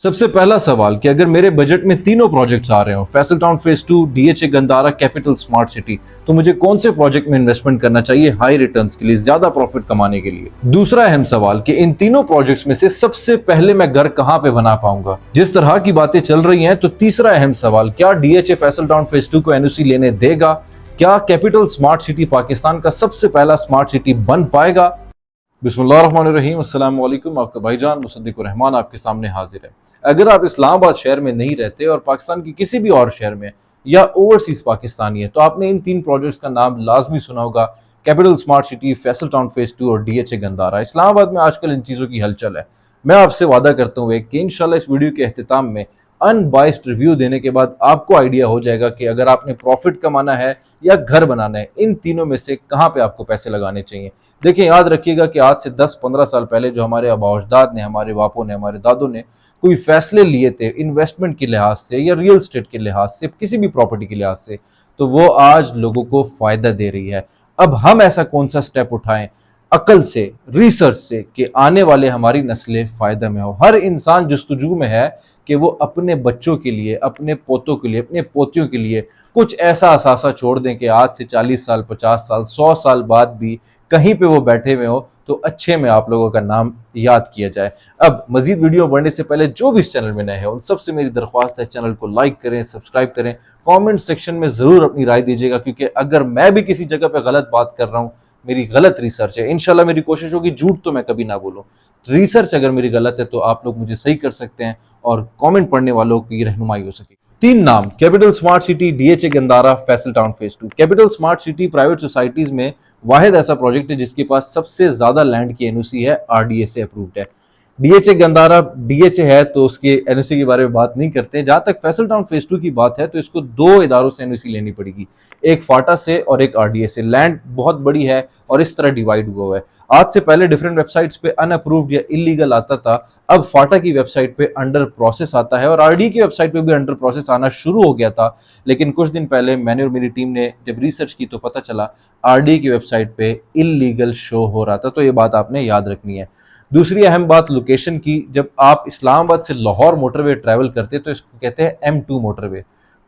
सबसे पहला सवाल कि अगर मेरे बजट में तीनों प्रोजेक्ट्स आ रहे हो, Faisal town phase 2, DHA Gandhara, capital smart city, तो मुझे कौन से प्रोजेक्ट में इन्वेस्टमेंट करना चाहिए हाई रिटर्न्स के लिए, ज्यादा प्रॉफिट कमाने के लिए। दूसरा अहम सवाल कि इन तीनों प्रोजेक्ट्स में से सबसे पहले मैं घर कहां पे बना पाऊंगा। जिस तरह की बातें चल रही हैं, तो तीसरा अहम सवाल, क्या डीएचए फैसल टाउन फेज 2 को एनओसी लेने देगा? क्या कैपिटल स्मार्ट सिटी पाकिस्तान का सबसे पहला स्मार्ट सिटी बन पाएगा? बिस्मिल्लाहिर्रहमानिर्रहीम, अस्सलाम वालेकुम। आपका भाईजान मुसद्दिकुर रहमान आपके सामने हाजिर है। अगर आप इस्लामाबाद शहर में नहीं रहते और पाकिस्तान की किसी भी और शहर में या ओवरसीज पाकिस्तानी है, तो आपने इन तीन प्रोजेक्ट्स का नाम लाजमी सुना होगा। Capital smart city, Faisal town phase 2 और डीएचए गंदारा। इस्लामाबाद में आजकल इन चीज़ों की हलचल है। मैं आपसे वादा करता हूँ कि इंशाल्लाह इस वीडियो के अख्तिताम में अनबाइस्ड रिव्यू देने के बाद आपको आइडिया हो जाएगा कि अगर आपने प्रॉफिट कमाना है या घर बनाना है, इन तीनों में से कहाँ पे आपको पैसे लगाने चाहिए। देखिए, याद रखिएगा कि आज से 10-15 साल पहले जो हमारे आबा-ओ-अजदाद ने, हमारे बापों ने, हमारे दादों ने कोई फैसले लिए थे इन्वेस्टमेंट के लिहाज से या रियल स्टेट के लिहाज से, किसी भी प्रॉपर्टी के लिहाज से, तो वो आज लोगों को फायदा दे रही है। अब हम ऐसा कौन सा स्टेप उठाएं अकल से, रिसर्च से, कि आने वाले हमारी नस्लें फायदा में हो। हर इंसान जुस्तजू में है कि वो अपने बच्चों के लिए, अपने पोतों के लिए, अपने पोतियों के लिए कुछ ऐसा असासा छोड़ दें कि आज से 40 साल, 50 साल, 100 साल बाद भी कहीं पे वो बैठे हुए हो तो अच्छे में आप लोगों का नाम याद किया जाए। अब मजीद वीडियो बढ़ने से पहले जो भी इस चैनल में नए हैं उन सबसे मेरी दरख्वास्त है, चैनल को लाइक करें, सब्सक्राइब करें, कमेंट सेक्शन में जरूर अपनी राय दीजिएगा, क्योंकि अगर मैं भी किसी जगह पे गलत बात कर रहा हूं, मेरी गलत रिसर्च है। इंशाल्लाह मेरी कोशिश होगी झूठ तो मैं कभी ना बोलूं। रिसर्च अगर मेरी गलत है तो आप लोग मुझे सही कर सकते हैं और कमेंट पढ़ने वालों की रहनुमाई हो सके। तीन नाम: capital smart city, DHA Gandhara, Faisal town phase 2। Capital smart city private societies में वाहिद ऐसा प्रोजेक्ट है जिसके पास सबसे ज्यादा लैंड की एनओसी है, आरडीए से अप्रूव्ड है। डीएचए गंदारा डीएचए है तो उसके एनओसी के बारे में बात नहीं करते। जहां तक फैसल टाउन फेज 2 की बात है तो इसको दो इदारों से एनओसी लेनी पड़ेगी, एक फाटा से और एक आरडीए से। लैंड बहुत बड़ी है और इस तरह डिवाइड हुआ हुआ है। आज से पहले डिफरेंट वेबसाइट्स पे अनअप्रूव्ड या इलीगल आता था, अब फाटा की वेबसाइट पे अंडर प्रोसेस आता है और आरडी की वेबसाइट पे भी अंडर प्रोसेस आना शुरू हो गया था। लेकिन कुछ दिन पहले मैंने और मेरी टीम ने जब रिसर्च की तो पता चला आरडी की वेबसाइट पे इलीगल शो हो रहा था, तो ये बात आपने याद रखनी है। दूसरी अहम बात लोकेशन की। जब आप इस्लामाबाद से लाहौर मोटरवे ट्रैवल करते हैं तो इसको कहते हैं M2 मोटरवे।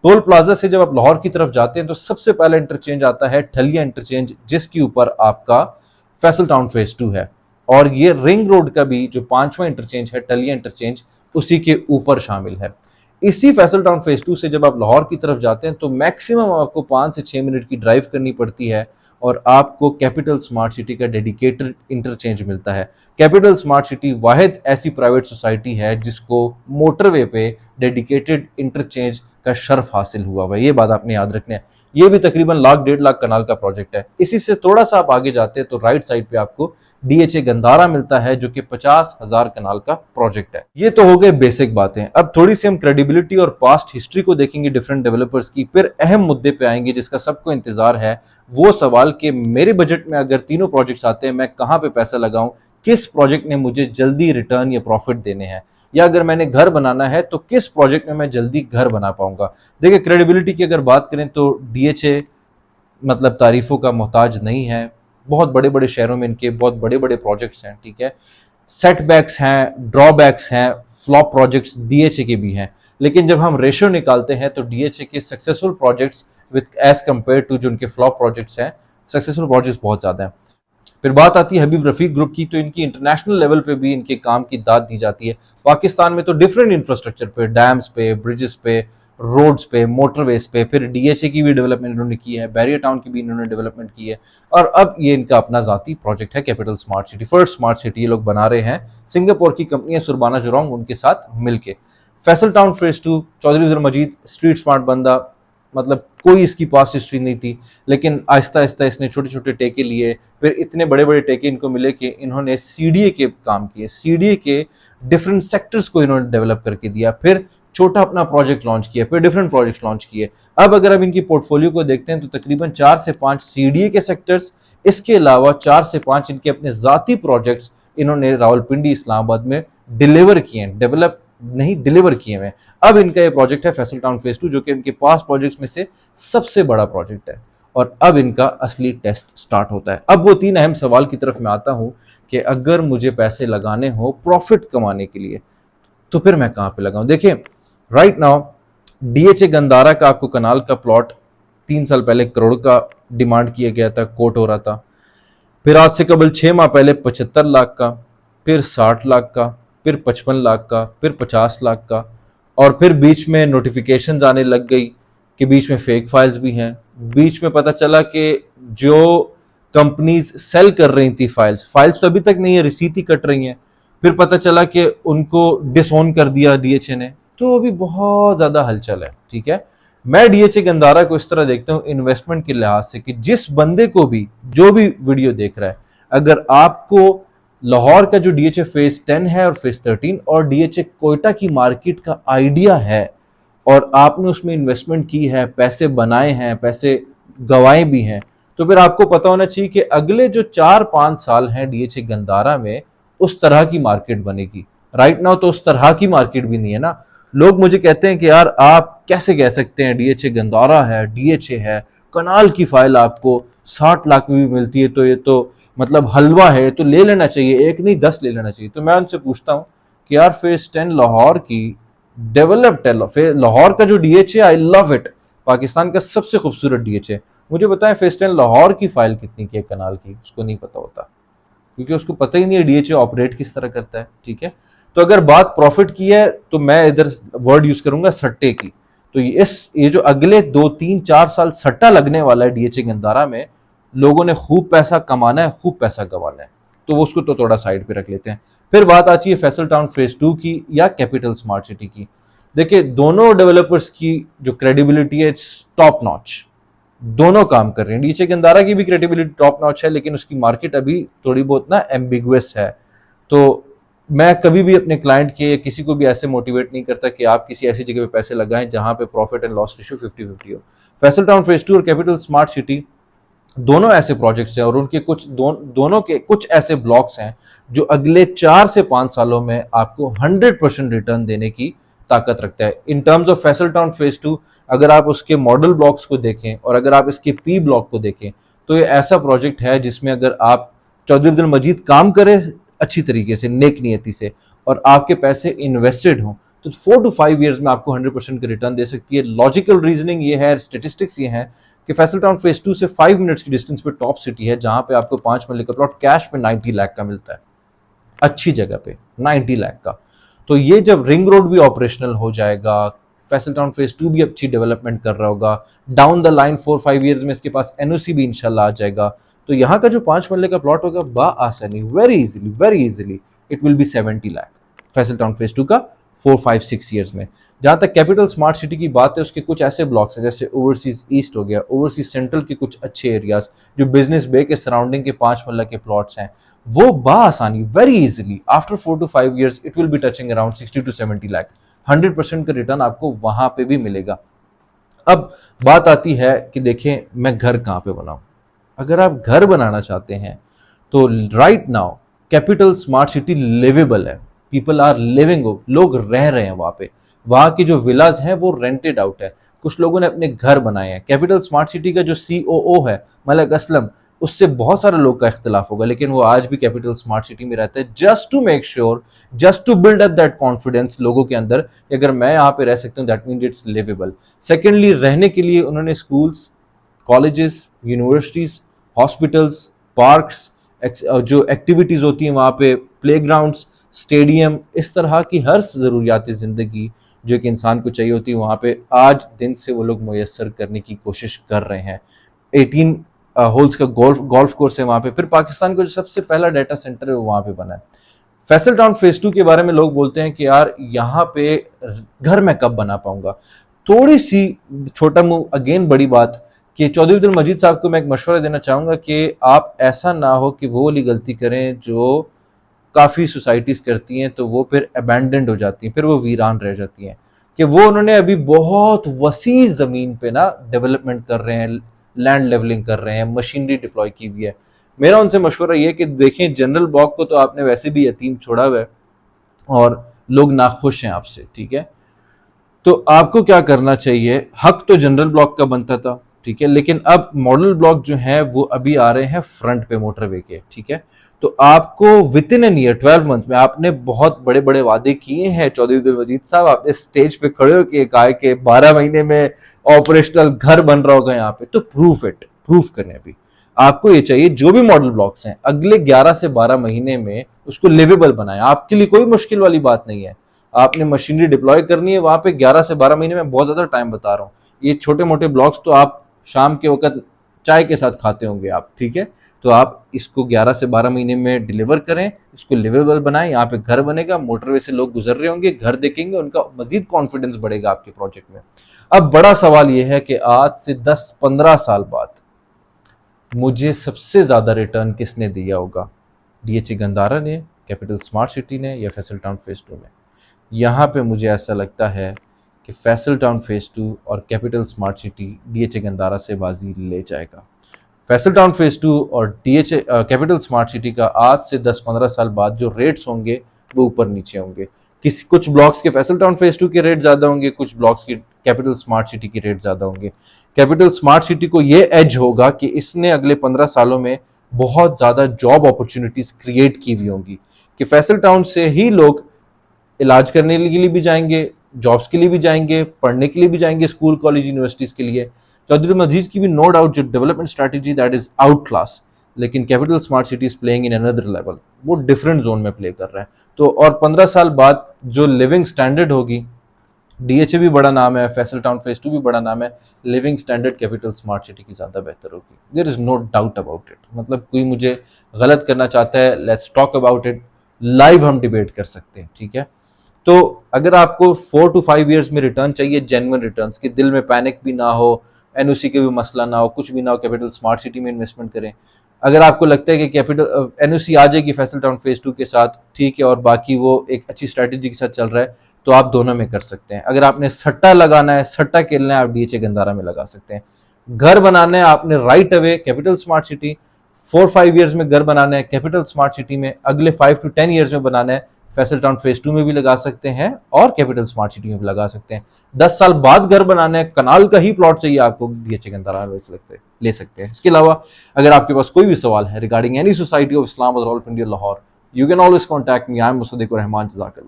टोल प्लाजा से जब आप लाहौर की तरफ जाते हैं तो सबसे पहला इंटरचेंज आता है ठलिया इंटरचेंज, जिसके ऊपर आपका फैसल टाउन फेज 2 है। और ये रिंग रोड का भी जो पांचवा इंटरचेंज है, टलिया इंटरचेंज, उसी के ऊपर शामिल है। इसी फैसल टाउन फेज 2 से जब आप लाहौर की तरफ जाते हैं तो मैक्सिमम आपको 5 से 6 मिनट की ड्राइव करनी पड़ती है और आपको कैपिटल स्मार्ट सिटी का डेडिकेटेड इंटरचेंज मिलता है। कैपिटल स्मार्ट सिटी वाहिद ऐसी प्राइवेट सोसाइटी है जिसको मोटरवे पे डेडिकेटेड इंटरचेंज का शर्फ हासिल हुआ हुआ है। ये बात आपने याद रखनी है। ये भी तकरीबन लाख 1.5 लाख कनाल का प्रोजेक्ट है। इसी से थोड़ा सा आप आगे जाते हैं तो राइट साइड पे आपको डीएचए गंदारा मिलता है जो कि 50,000 कनाल का प्रोजेक्ट है। ये तो हो गए बेसिक बातें। अब थोड़ी सी हम क्रेडिबिलिटी और पास्ट हिस्ट्री को देखेंगे डिफरेंट डेवलपर्स की, फिर अहम मुद्दे पे आएंगे जिसका सबको इंतजार है। वो सवाल कि मेरे बजट में अगर तीनों प्रोजेक्ट्स आते हैं, मैं कहां पे पैसा लगाऊं, किस प्रोजेक्ट ने मुझे जल्दी रिटर्न या प्रॉफिट देने हैं, या अगर मैंने घर बनाना है तो किस प्रोजेक्ट में मैं जल्दी घर बना पाऊंगा। देखिए, क्रेडिबिलिटी की अगर बात करें तो डीएचए मतलब तारीफों का मोहताज नहीं है। बहुत बड़े बड़े शहरों में इनके बहुत बड़े बड़े प्रोजेक्ट्स हैं, ठीक है। सेटबैक्स हैं, ड्रॉबैक्स हैं, फ्लॉप प्रोजेक्ट्स डीएचए के भी हैं। लेकिन जब हम रेशियो निकालते हैं तो डीएचए के successful projects with as compare to जो उनके फ्लॉप प्रोजेक्ट्स हैं, सक्सेसफुल प्रोजेक्ट्स बहुत ज्यादा हैं। फिर बात आती है हबीब रफीक ग्रुप की, तो इनकी इंटरनेशनल लेवल पे भी इनके काम की दाद दी जाती है। पाकिस्तान में तो डिफरेंट इंफ्रास्ट्रक्चर पे, डैम्स पे, ब्रिजेस पे, रोड्स पे, मोटरवेज पे, फिर डीएचए की भी डेवलपमेंट इन्होंने की है, बैरियर टाउन की भी इन्होंने डेवलपमेंट की है। और अब ये इनका अपना जाती प्रोजेक्ट है capital smart city, first smart city ये लोग बना रहे हैं। सिंगापुर की कंपनी है सुरबाना जुरोंग, उनके साथ मिलके। फैसल टाउन फेज 2, चौधरी उजर मजीद स्ट्रीट स्मार्ट बंदा, मतलब कोई इसकी पास हिस्ट्री नहीं थी, लेकिन आहिस्ता आहिस्ता इसने छोटे छोटे टेके लिए, फिर इतने बड़े बड़े टेके इनको मिले कि इन्होंने सीडीए के काम किए, सीडीए के डिफरेंट सेक्टर्स को इन्होंने डेवलप करके दिया, फिर छोटा अपना प्रोजेक्ट लॉन्च किया, फिर डिफरेंट प्रोजेक्ट लॉन्च किए। अब अगर हम इनकी पोर्टफोलियो को देखते हैं तो तकरीबन 4 से 5 सीडीए के सेक्टर्स, इसके अलावा 4 से 5 इनके अपने जाती प्रोजेक्ट्स इन्होंने रावलपिंडी, इस्लामाबाद में डिलीवर किए हैं, डेवलप नहीं डिलीवर किए हुए। अब इनका ये प्रोजेक्ट है फैसल टाउन फेज 2, जो कि इनके पास प्रोजेक्ट्स में से सबसे बड़ा प्रोजेक्ट है और अब इनका असली टेस्ट स्टार्ट होता है। अब वो तीन अहम सवाल की तरफ मैं आता हूं कि अगर मुझे पैसे लगाने हो प्रॉफिट कमाने के लिए, तो फिर मैं कहां पे लगाऊं? देखिए राइट नाउ डीएचए गंदारा का आपको कनाल का प्लॉट 3 साल पहले करोड़ का डिमांड किया गया था, कोट हो रहा था। फिर आज से केवल 6 माह पहले 75 लाख का, फिर 60 लाख का, फिर 55 लाख का, फिर 50 लाख का, और फिर बीच में नोटिफिकेशंस आने लग गई कि बीच में फेक फाइल्स भी हैं। बीच में पता चला कि जो कंपनीज सेल कर रही थी फाइल्स तो अभी तक नहीं है, रिसीट ही कट रही हैं। फिर पता चला कि उनको डिसओन कर दिया डीएचए ने। तो अभी बहुत ज्यादा हलचल है, ठीक है। मैं डीएचए गंदारा को इस तरह देखता हूं इन्वेस्टमेंट के लिहाज से कि जिस बंदे को भी जो भी वीडियो देख रहा है, अगर आपको लाहौर का जो डीएचए फेज 10 है और फेज 13 और डीएचए कोयटा की मार्केट का आइडिया है और आपने उसमें इन्वेस्टमेंट की है, पैसे बनाए हैं, पैसे गंवाए भी हैं, तो फिर आपको पता होना चाहिए कि अगले जो 4-5 साल हैं डीएचए गंदारा में उस तरह की मार्केट बनेगी। राइट नाउ तो उस तरह की मार्केट भी नहीं है ना। लोग मुझे कहते हैं कि यार आप कैसे कह सकते हैं डीएचए गंदारा है, डीएचए है, कनाल की फाइल आपको 60 लाख में भी मिलती है, तो ये तो मतलब हलवा है, तो ले लेना चाहिए, एक नहीं 10 ले लेना चाहिए। तो मैं उनसे पूछता हूं कि यार फेज 10 लाहौर की डेवलप्ड है, लाहौर का जो DHA I love it, Pakistan का सबसे खूबसूरत डीएचए। मुझे बताएं फेज 10 लाहौर की फाइल कितनी की है कनाल की? उसको नहीं पता होता, क्योंकि उसको पता ही नहीं है डीएचए ऑपरेट किस तरह करता है, ठीक है। तो अगर बात प्रॉफिट की है तो मैं इधर वर्ड यूज करूंगा सट्टे की। तो ये जो अगले 2-3-4 साल सट्टा लगने वाला है डीएचए गंदारा में, लोगों ने खूब पैसा कमाना है, खूब पैसा गंवाना है, तो वो उसको तो थोड़ा साइड पे रख लेते हैं। फिर बात आती है फैसल टाउन फेज 2 की या कैपिटल स्मार्ट सिटी की। देखिए दोनों डेवलपर्स की जो क्रेडिबिलिटी है टॉप नॉच, दोनों काम कर रहे हैं। डीएचए गंदारा की भी क्रेडिबिलिटी टॉप नॉच है, लेकिन उसकी मार्केट अभी थोड़ी बहुत ना एम्बिगुअस है। तो मैं कभी भी अपने क्लाइंट के किसी को भी ऐसे मोटिवेट नहीं करता कि आप किसी ऐसी जगह पे पैसे लगाएं जहां पे प्रॉफिट एंड लॉस रेशियो 50-50 हो। फैसल टाउन फेज 2 और कैपिटल स्मार्ट सिटी दोनों ऐसे प्रोजेक्ट्स हैं और उनके दोनों के कुछ ऐसे ब्लॉक्स हैं जो अगले 4 से 5 सालों में आपको 100% रिटर्न देने की ताकत रखता है। In terms of Faisal town phase 2 अगर आप उसके मॉडल ब्लॉक्स को देखें और अगर आप इसके पी ब्लॉक को देखें, तो ये ऐसा प्रोजेक्ट है जिसमें अगर आप चौधरी अब्दुल मजीद काम करें अच्छी तरीके से, नेक नियति से, और आपके पैसे इन्वेस्टेड हों, तो 4 to 5 ईयर्स में आपको 100% का रिटर्न दे सकती है। लॉजिकल रीजनिंग ये है, स्टेटिस्टिक्स ये है कि फैसल टाउन फेज 2 से 5 मिनट्स की डिस्टेंस पे टॉप सिटी है जहां पे आपको 5 मरले का प्लॉट कैश पे 90 लाख का मिलता है, अच्छी जगह पे 90 लाख का। तो ये जब रिंग रोड भी ऑपरेशनल हो जाएगा, फैसल टाउन फेज 2 भी अच्छी डेवलपमेंट कर रहा होगा, डाउन द लाइन 4-5 ईयर्स में इसके पास एनओसी भी इंशाल्लाह आ जाएगा, तो यहाँ का जो 5 मरले का प्लॉट होगा आसानी very easily it will be 70 lakh Faisal town phase 2 का 4-5-6 ईयर्स में। जहां तक कैपिटल स्मार्ट सिटी की बात है, उसके कुछ ऐसे ब्लॉक्स हैं जैसे ओवरसीज ईस्ट हो गया, ओवरसीज सेंट्रल के कुछ अच्छे एरियाज जो बिजनेस बे के सराउंडिंग के 5 मरला के प्लॉट्स हैं, वो आसानी very easily after 4 to 5 years it will be touching around 60 to 70 lakh. 100% का रिटर्न आपको वहां पे भी मिलेगा। अब बात आती है कि देखें मैं घर कहां पे बनाऊं। अगर आप घर बनाना चाहते हैं तो right now capital smart city livable है, पीपल आर लिविंग, लोग रह रहे हैं वहां पे, वहां की जो विलाज हैं वो रेंटेड आउट है, कुछ लोगों ने अपने घर बनाए हैं। कैपिटल स्मार्ट सिटी का जो सीओओ है मलक असलम, उससे बहुत सारे लोग का इख्तिलाफ होगा, लेकिन वो आज भी कैपिटल स्मार्ट सिटी में रहता है just to make sure, just to build up that confidence लोगों के अंदर, अगर मैं यहाँ पे रह सकता हूँ that means it's livable. Secondly रहने के लिए उन्होंने schools, colleges, universities, hospitals, parks, जो एक्टिविटीज होती हैं वहाँ पे, प्लेग्राउंड्स, स्टेडियम, इस तरह की हर ज़रूरियात ज़िंदगी जो एक इंसान को चाहिए होती है वहाँ पे आज दिन से वो लोग मुयस्सर करने की कोशिश कर रहे हैं। 18 होल्स का गोल्फ कोर्स है वहाँ पे। फिर पाकिस्तान का जो सबसे पहला डाटा सेंटर है वो वहाँ पे बना है। फैसल टाउन फेज 2 के बारे में लोग बोलते हैं कि यार यहाँ पे घर मैं कब बना पाऊंगा। थोड़ी सी छोटा मुंह अगेन बड़ी बात कि चौधरी अब्दुल मजीद साहब को मैं एक मशवरा देना चाहूंगा कि आप ऐसा ना हो कि वो वाली गलती करें जो काफ़ी सोसाइटीज़ करती हैं, तो वो फिर अबैंडन्ड हो जाती हैं, फिर वो वीरान रह जाती हैं। कि वो उन्होंने अभी बहुत वसी ज़मीन पे ना डेवलपमेंट कर रहे हैं, लैंड लेवलिंग कर रहे हैं, मशीनरी डिप्लॉय की हुई है। मेरा उनसे मशवरा ये कि देखें जनरल ब्लॉक को तो आपने वैसे भी यतीम छोड़ा हुआ है और लोग नाखुश हैं आपसे, ठीक है। तो आपको क्या करना चाहिए, हक तो जनरल ब्लॉक का बनता था, ठीक है, लेकिन अब मॉडल ब्लॉक जो है वो अभी आ रहे हैं फ्रंट पे मोटरवे के, ठीक है। तो आपको with in an year 12 month में, आपने बहुत बड़े बड़े वादे किए हैं चौधरी अब्दुल मजीद साहब, आपने स्टेज पे खड़े होकर कहा कि 12 महीने में ऑपरेशनल घर बन रहा होगा यहाँ पे, तो प्रूफ करें। अभी आपको ये चाहिए जो भी मॉडल ब्लॉक्स हैं अगले 11 से 12 महीने में उसको लिवेबल बनाएं। आपके लिए कोई मुश्किल वाली बात नहीं है, आपने मशीनरी डिप्लॉय करनी है वहां पे 11 से 12 महीने में, बहुत ज्यादा टाइम बता रहा हूँ। ये छोटे मोटे ब्लॉक्स तो आप शाम के वक्त चाय के साथ खाते होंगे आप, ठीक है। तो आप इसको 11 से 12 महीने में डिलीवर करें, इसको लिवेबल बनाएं, यहाँ पे घर बनेगा, मोटरवे से लोग गुजर रहे होंगे, घर देखेंगे, उनका मजीद कॉन्फिडेंस बढ़ेगा आपके प्रोजेक्ट में। अब बड़ा सवाल यह है कि आज से 10-15 साल बाद मुझे सबसे ज्यादा रिटर्न किसने दिया होगा, डीएचए गंदारा ने, कैपिटल स्मार्ट सिटी ने, या फैसल टाउन फेज 2 ने? यहाँ पे मुझे ऐसा लगता है कि फैसल टाउन फेज 2 और capital smart city DHA Gandhara से बाजी ले जाएगा। फैसल टाउन फेज 2 और डीएचए कैपिटल स्मार्ट सिटी का आज से 10-15 साल बाद जो रेट्स होंगे वो ऊपर नीचे होंगे। कुछ ब्लॉक्स के फैसल टाउन फेज 2 के रेट ज्यादा होंगे, कुछ ब्लॉक्स की कैपिटल स्मार्ट सिटी के रेट ज्यादा होंगे। कैपिटल स्मार्ट सिटी को ये एज होगा कि इसने अगले 15 सालों में बहुत ज्यादा जॉब अपॉर्चुनिटीज क्रिएट की हुई होंगी, कि फैसल टाउन से ही लोग इलाज करने के लिए भी जाएंगे, जॉब्स के लिए भी जाएंगे, पढ़ने के लिए भी जाएंगे, स्कूल कॉलेज यूनिवर्सिटीज के लिए। चौधरी मजीद की भी नो डाउट जो development strategy that is out class, लेकिन capital smart city is playing in another level, वो डिफरेंट जोन में प्ले कर रहा है। तो और 15 साल बाद जो लिविंग स्टैंडर्ड होगी, डीएचए भी बड़ा नाम है, फैसल टाउन फेज 2 भी बड़ा नाम है, living standard capital smart city की ज्यादा बेहतर होगी। There is no doubt about it. मतलब कोई मुझे गलत करना चाहता है, let's talk about it, live हम डिबेट कर सकते हैं, ठीक है। तो अगर आपको 4 to 5 ईयर्स में रिटर्न चाहिए, जेन्युइन रिटर्न्स, कि दिल में पैनिक भी ना हो, एनओसी के भी मसला ना हो, कुछ भी ना हो, कैपिटल स्मार्ट सिटी में इन्वेस्टमेंट करें। अगर आपको लगता है कि कैपिटल एनओसी आ जाएगी फैसल टाउन फेज 2 के साथ, ठीक है, और बाकी वो एक अच्छी स्ट्रैटेजी के साथ चल रहा है, तो आप दोनों में कर सकते हैं। अगर आपने सट्टा लगाना है, सट्टा खेलना है, आप डीएचए गंदारा में लगा सकते हैं। घर बनाना है आपने right away capital smart city, 4-5 years में घर बनाना है कैपिटल स्मार्ट सिटी में, अगले 5 to 10 ईयर्स में बनाना है फैसल टाउन फेज 2 में भी लगा सकते हैं और कैपिटल स्मार्ट सिटी में भी लगा सकते हैं। 10 साल बाद घर बनाना है, कनाल का ही प्लॉट चाहिए आपको, डीएचए गंदारा में ले सकते हैं। इसके अलावा अगर आपके पास कोई भी सवाल है regarding any society of Islam और India Lahore, you can always contact me. I am Musaddiq Rahman, जज़ाकल्लाह।